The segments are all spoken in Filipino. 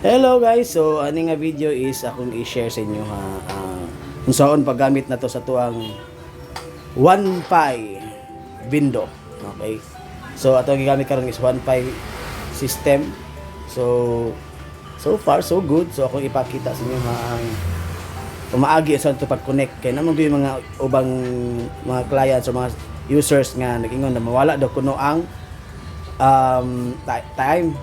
Hello guys, so ani nga video is akong i-share sa inyo ha, kung saan paggamit na to sa tuang 1Pi window. Okay, so ato gigamit karon is 1Pi system. So far so good. So akong ipakita sa inyo ha ang umaagi sa to pag-connect kay namang yung mga ubang mga clients o mga users nga nagingon na mawala daw kuno ang time.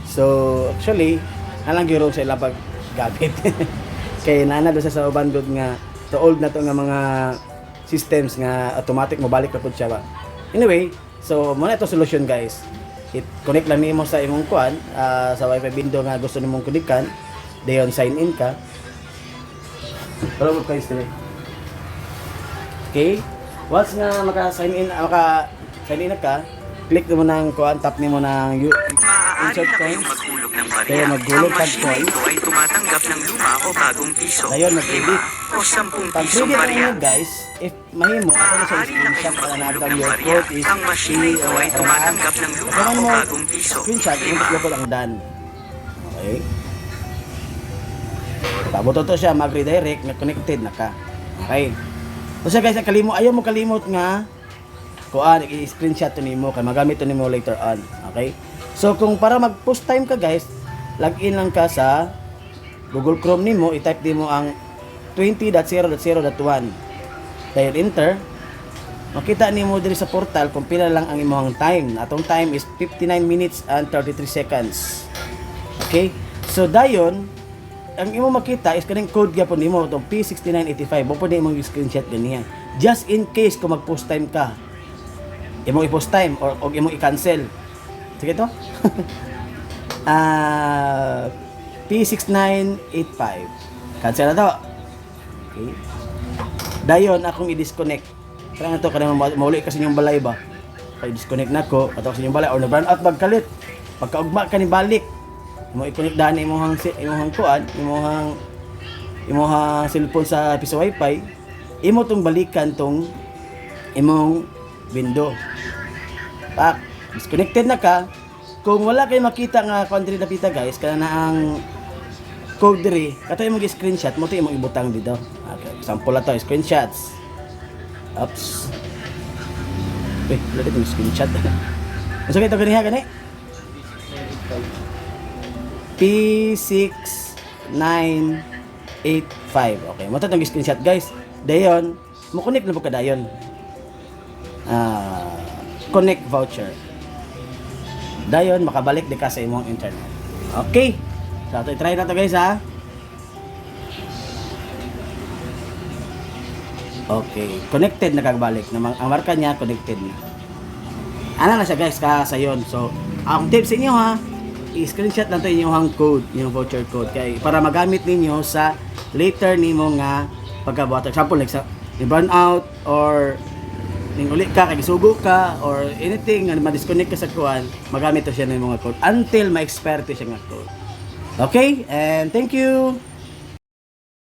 So actually alang gyud sa ila paggamit kay nana do sa uban gud nga to old na to nga mga systems nga automatic mo balik ra pud siya ba. Anyway, so mo na to solution guys. Connect lang nimo sa imong kuan sa wifi window nga gusto nimong kunikan, dayon sign in ka. Follow mo guys dire. Okay? Once nga maka-sign in na ka, click mo nang kuan, tap nimo nang insert coins. Kaya maghulog tag coins. Ay tumatanggap ng luma o bagong piso. Ayun, mag-credit. O 10 Pag pisong credit barya. nyo guys, if mahimo, ako na sa screenshot para natin your code is Ang machine ito ay tumatanggap ng luma Kailangan o mo bagong piso. screenshot, i-click ko ang done. Okay? Tabuto to siya, mag-redirect, na connected na ka. Okay? So siya guys, ayaw mo kalimot nga kuan, i-screenshot to nimo kay magamit to nimo later on. Okay? So kung para mag-post time ka guys, login lang ka sa Google Chrome nimo, i-type nimo ang 20.0.0.1. Dahil enter, makita nimo diri sa portal kung pila lang ang imong time. Atong time is 59 minutes and 33 seconds. Okay? So dayon, ang imo makita is kaning code gyapon nimo itong P6985. Mo pwede imong screenshot ganiya. Just in case kung mag-post time ka, imong i-post time or imong i-cancel. Sige to. P6985. Cancel na to. Okay. Dayon akong i-disconnect. Kaya na to kanang mauli kasi yung balay ba. Kaya disconnect na ko ato sa inyong balay or na-burn out magkalit. Pagkaugma ka ni balik, mo i-connect daan imong kuan, imong cellphone sa piso wifi, imo tong balikan tong imong window. Pak, disconnected na ka. Kung wala kay makita nga country na pita guys, kana na ang code diri, kato imong screenshot mo to imong ibutang dito. Okay, example na to, screenshots. Oops. Eh, wala dito yung screenshot. So ito ganiha gani. P6985. Okay, mo to tong screenshot guys. Dayon, mo connect na po ka dayon. Connect voucher. Dayon makabalik di ka sa imong internet. Okay. So try na to guys ha. Okay, connected na kagbalik. Ang marka niya connected na. Ana na siya guys ka sa yon. So ang tips sa inyo ha, i-screenshot lang to inyong code, yung voucher code kay para magamit ninyo sa later nimo nga pagkabuhat. Example like sa burn out or ning uli ka kay gisugo ka or anything nga ma-disconnect ka sa kuan, magamit to siya ng mga code until ma-expire to siya nga code. Okay? And thank you.